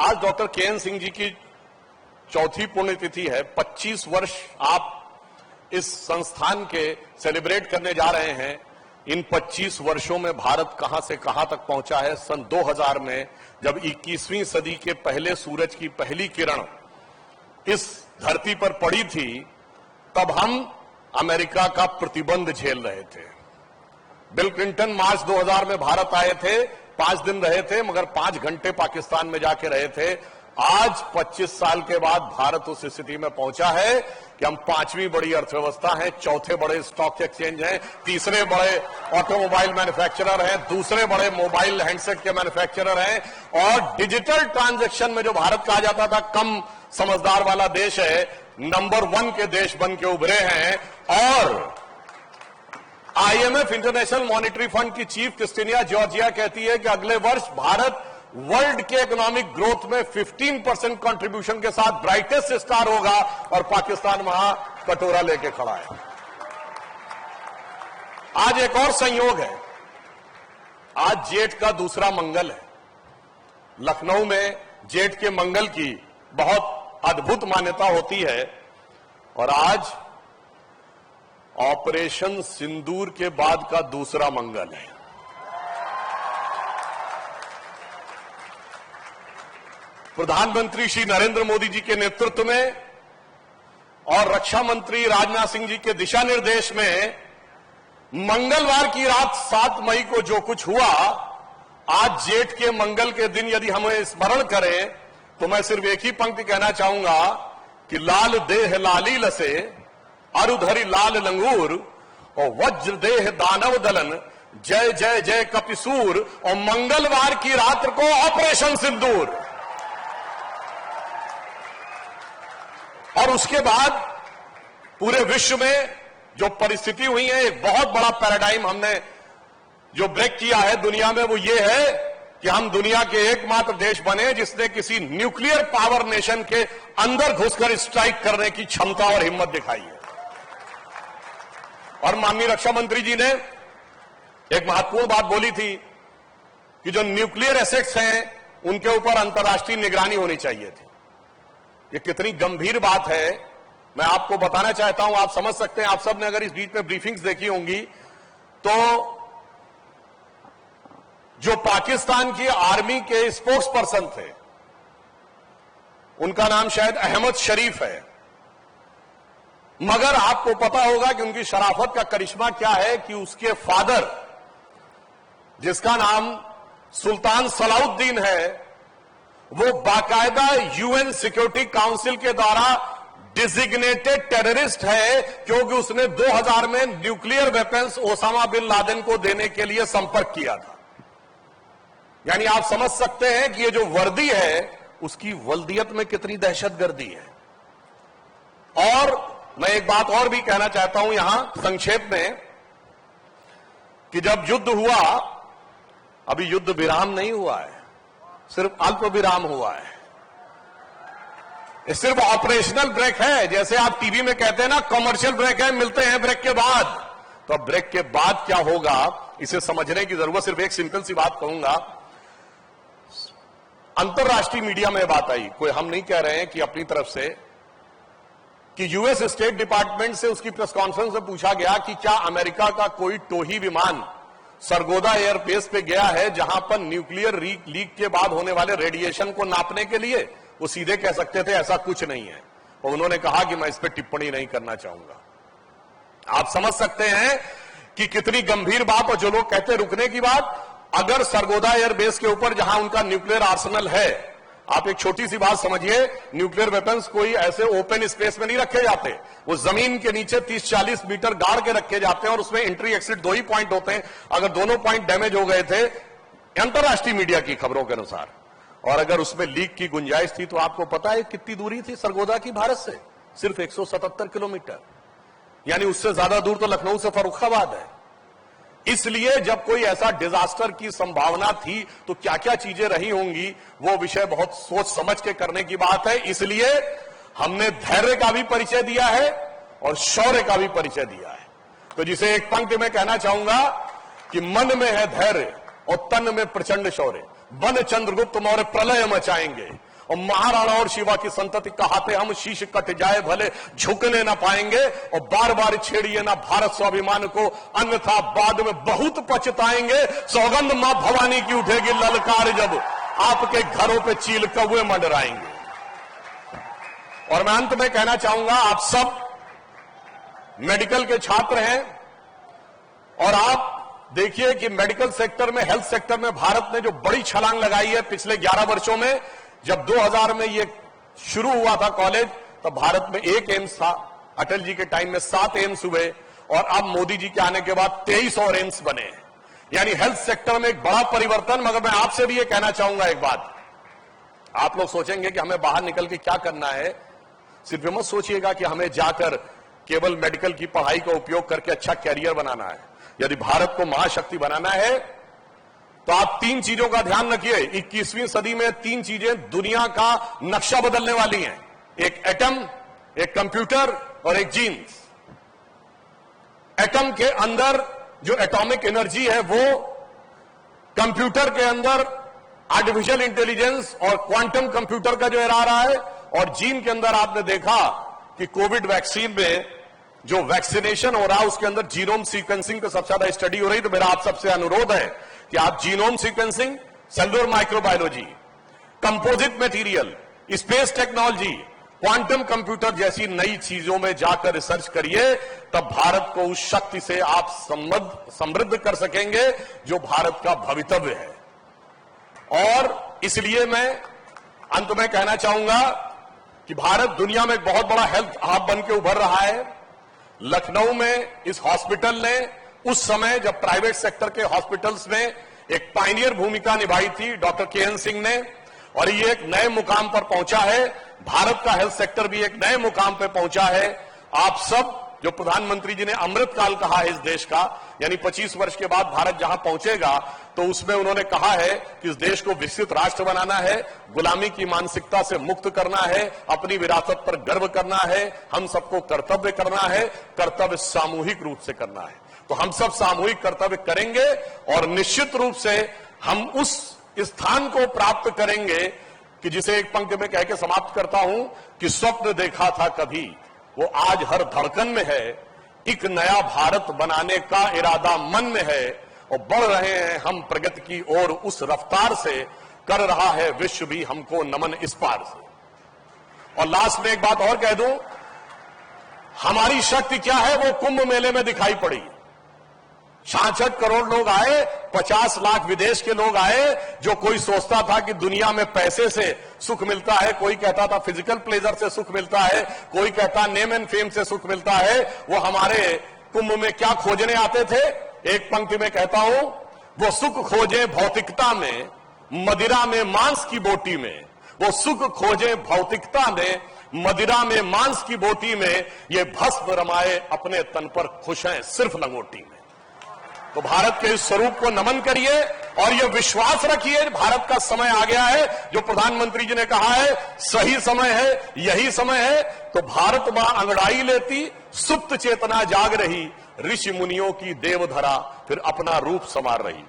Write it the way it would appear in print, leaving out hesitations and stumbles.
आज doctor K. N.. Singh ji की चौथी पुण्यतिथि है। 25 वर्ष आप इस संस्थान के सेलिब्रेट करने जा रहे हैं। इन 25 वर्षों में भारत कहां से कहां तक पहुंचा है। सन 2000 में जब 21वीं सदी के पहले सूरज की पहली किरण इस धरती पर पड़ी थी, तब हम अमेरिका का प्रतिबंध झेल रहे थे। बिल क्लिंटन मार्च 2000 में भारत आए थे, 5 दिन रहे थे, मगर 5 घंटे पाकिस्तान में जाके रहे थे। आज 25 साल के बाद भारत उस स्थिति में पहुंचा है कि हम 5वीं बड़ी अर्थव्यवस्था हैं, चौथे बड़े स्टॉक एक्सचेंज हैं, तीसरे बड़े ऑटोमोबाइल मैन्युफैक्चरर हैं, दूसरे बड़े मोबाइल हैंडसेट के मैन्युफैक्चरर हैं, और डिजिटल ट्रांजैक्शन में जो भारत कहा जाता था कम समझदार वाला देश है, नंबर 1 के देश बन के उभरे हैं। और IMF इंटरनेशनल मॉनिटरी फंड की चीफ क्रिस्टिनिया जॉर्जिया कहती है कि अगले वर्ष भारत वर्ल्ड के इकोनॉमिक ग्रोथ में 15% कंट्रीब्यूशन के साथ ब्राइटेस्ट स्टार होगा, और पाकिस्तान वहां कटोरा लेके खड़ा है। आज एक और संयोग है, आज जेठ का दूसरा मंगल है। लखनऊ में जेठ के मंगल की बहुत अद्भुत मान्यता होती है, और आज ऑपरेशन सिंदूर के बाद का दूसरा मंगल है। प्रधानमंत्री श्री नरेंद्र मोदी जी के नेतृत्व में और रक्षा मंत्री राजनाथ सिंह जी के दिशा निर्देश में मंगलवार की रात 7 मई को जो कुछ हुआ, आज जेठ के मंगल के दिन यदि हमें स्मरण करें तो मैं सिर्फ एक ही पंक्ति कहना चाहूंगा कि लाल देह लाली लसे, अरुधरी लाल लंगूर, और वज्र देह दानव दलन, जय जय जय कपिसूर, और मंगलवार की रात को ऑपरेशन सिंदूर। और उसके बाद पूरे विश्व में जो परिस्थिति हुई है, एक बहुत बड़ा पैराडाइम हमने जो ब्रेक किया है दुनिया में, वो ये है कि हम दुनिया के एकमात्र देश बने जिसने किसी न्यूक्लियर पावर नेशन के अंदर घुसकर स्ट्राइक करने की क्षमता और हिम्मत दिखाई है। और माननीय रक्षा मंत्री जी ने एक महत्वपूर्ण बात बोली थी कि जो न्यूक्लियर एसेट्स हैं उनके ऊपर अंतर्राष्ट्रीय निगरानी होनी चाहिए थी। ये कितनी गंभीर बात है मैं आपको बताना चाहता हूं, आप समझ सकते हैं। आप सबने अगर इस बीच में ब्रीफिंग्स देखी होंगी तो जो पाकिस्तान की आर्मी के स्पोक्स पर्सन थे, उनका नाम शायद अहमद शरीफ है, मगर आपको पता होगा कि उनकी शराफत का करिश्मा क्या है कि उसके फादर, जिसका नाम सुल्तान सलाउद्दीन है, वो बाकायदा UN सिक्योरिटी काउंसिल के द्वारा डिजिग्नेटेड टेररिस्ट है, क्योंकि उसने 2000 में nuclear weapons Osama bin Laden को देने के लिए संपर्क किया था। यानी आप समझ सकते हैं कि ये जो वर्दी है उसकी वल्दियत में कितनी दहशतगर्दी है। और मैं एक बात और भी कहना चाहता हूं यहां संक्षेप में कि जब युद्ध हुआ, अभी युद्ध विराम नहीं हुआ है, सिर्फ अल्प विराम हुआ है। ये सिर्फ ऑपरेशनल ब्रेक है। जैसे आप टीवी में कहते हैं ना कमर्शियल ब्रेक है, मिलते हैं ब्रेक के बाद। तो अब ब्रेक के बाद क्या होगा इसे समझने की जरूरत। सिर्फ एक सिंपल सी बात कहूंगा, अंतरराष्ट्रीय मीडिया में बात आई, कोई हम नहीं कह रहे हैं कि अपनी तरफ से, कि यूएस स्टेट डिपार्टमेंट से उसकी प्रेस कॉन्फ्रेंस में पूछा गया कि क्या अमेरिका का कोई टोही विमान सरगोदा एयरबेस पे गया है जहां पर न्यूक्लियर लीक के बाद होने वाले रेडिएशन को नापने के लिए। वो सीधे कह सकते थे ऐसा कुछ नहीं है, और उन्होंने कहा कि मैं इस पर टिप्पणी नहीं करना चाहूंगा। आप समझ सकते हैं कि कितनी गंभीर बात। और जो लोग कहते रुकने की बात, अगर सरगोदा एयरबेस के ऊपर जहां उनका न्यूक्लियर आर्सेनल है, आप एक छोटी सी बात समझिए, न्यूक्लियर वेपन्स कोई ऐसे ओपन स्पेस में नहीं रखे जाते, वो जमीन के नीचे 30-40 मीटर गाड़ के रखे जाते हैं, और उसमें एंट्री एक्सिट 2 ही पॉइंट होते हैं। अगर दोनों पॉइंट डैमेज हो गए थे अंतरराष्ट्रीय मीडिया की खबरों के अनुसार, और अगर उसमें लीक की गुंजाइश थी, तो आपको पता है कितनी दूरी थी सरगोदा की भारत से? सिर्फ 177 किलोमीटर। यानी उससे ज्यादा दूर तो लखनऊ से फर्रुखाबाद है। इसलिए जब कोई ऐसा डिजास्टर की संभावना थी तो क्या क्या चीजें रही होंगी, वो विषय बहुत सोच समझ के करने की बात है। इसलिए हमने धैर्य का भी परिचय दिया है और शौर्य का भी परिचय दिया है। तो जिसे एक पंक्ति में कहना चाहूंगा कि मन में है धैर्य और तन में प्रचंड शौर्य, बन चंद्रगुप्त मौर्य प्रलय मचाएंगे, और महाराणा और शिवा की संतति कहाते हम शीश कट जाए भले झुकने ना पाएंगे, और बार बार छेड़िए ना भारत स्वाभिमान को अन्यथा बाद में बहुत पछताएंगे। सौगंध मां भवानी की उठेगी ललकार जब आपके घरों पे चील कौवे मंडराएंगे। और मैं अंत में कहना चाहूंगा, आप सब मेडिकल के छात्र हैं और आप देखिए कि मेडिकल सेक्टर में, हेल्थ सेक्टर में भारत ने जो बड़ी छलांग लगाई है पिछले 11 वर्षों में। जब 2000 में ये शुरू हुआ था कॉलेज, तब भारत में 1 एम्स था, अटल जी के टाइम में 7 एम्स हुए, और अब मोदी जी के आने के बाद 23 और एम्स बने। यानी हेल्थ सेक्टर में एक बड़ा परिवर्तन। मगर मैं आपसे भी ये कहना चाहूंगा एक बात, आप लोग सोचेंगे कि हमें बाहर निकल के क्या करना है। सिर्फ मत सोचिएगा कि हमें जाकर केवल मेडिकल की पढ़ाई का उपयोग करके अच्छा कैरियर बनाना है। यदि भारत को महाशक्ति बनाना है तो आप 3 चीजों का ध्यान रखिए। 21वीं सदी में 3 चीजें दुनिया का नक्शा बदलने वाली हैं, एक एटम, एक कंप्यूटर और एक जीन्स। एटम के अंदर जो एटॉमिक एनर्जी है वो, कंप्यूटर के अंदर आर्टिफिशियल इंटेलिजेंस और क्वांटम कंप्यूटर का जो आ रहा है, और जीन के अंदर आपने देखा कि कोविड वैक्सीन में जो वैक्सीनेशन हो रहा है उसके अंदर जीनोम सीक्वेंसिंग पर सबसे ज्यादा स्टडी हो रही। तो मेरा आप सबसे अनुरोध है कि आप genome sequencing, cellular microbiology, composite material, space technology, quantum computer जैसी नई चीजों में जाकर रिसर्च करिए। तब भारत को उस शक्ति से आप समृद्ध कर सकेंगे जो भारत का भवितव्य है। और इसलिए मैं अंत में कहना चाहूंगा कि भारत दुनिया में एक बहुत बड़ा हेल्थ हब बन के उभर रहा है। लखनऊ में इस हॉस्पिटल ने उस समय जब प्राइवेट सेक्टर के हॉस्पिटल्स में एक पायनियर भूमिका निभाई थी डॉक्टर के.एन. सिंह ने, और ये एक नए मुकाम पर पहुंचा है। भारत का हेल्थ सेक्टर भी एक नए मुकाम पर पहुंचा है। आप सब, जो प्रधानमंत्री जी ने अमृतकाल कहा है इस देश का, यानी 25 वर्ष के बाद भारत जहां पहुंचेगा, तो उसमें उन्होंने कहा है कि इस देश को विकसित राष्ट्र बनाना है, गुलामी की मानसिकता से मुक्त करना है, अपनी विरासत पर गर्व करना है, हम सबको कर्तव्य करना है, कर्तव्य सामूहिक रूप से करना है। तो हम सब सामूहिक कर्तव्य करेंगे और निश्चित रूप से हम उस स्थान को प्राप्त करेंगे कि जिसे एक पंक्ति में कह के समाप्त करता हूं कि स्वप्न देखा था कभी वो आज हर धड़कन में है, एक नया भारत बनाने का इरादा मन में है, और बढ़ रहे हैं हम प्रगति की ओर उस रफ्तार से, कर रहा है विश्व भी हमको नमन इस पार से। और लास्ट में एक बात और कह दूं, हमारी शक्ति क्या है वो कुंभ मेले में दिखाई पड़ी। 66 करोड़ लोग आए, 50 लाख विदेश के लोग आए। जो कोई सोचता था कि दुनिया में पैसे से सुख मिलता है, कोई कहता था फिजिकल प्लेजर से सुख मिलता है, कोई कहता नेम एंड फेम से सुख मिलता है, वो हमारे कुंभ में क्या खोजने आते थे। एक पंक्ति में कहता हूं, वो सुख खोजे भौतिकता में, मदिरा में मांस की बोटी में। वो सुख खोजे भौतिकता में, मदिरा में मांस की बोटी में, ये भस्म रमाए अपने तन पर खुश हैं सिर्फ लंगोटी में। तो भारत के इस स्वरूप को नमन करिए और यह विश्वास रखिए, भारत का समय आ गया है। जो प्रधानमंत्री जी ने कहा है सही समय है, यही समय है। तो भारत मां अंगड़ाई लेती, सुप्त चेतना जाग रही, ऋषि मुनियों की देवधरा फिर अपना रूप संवार रही।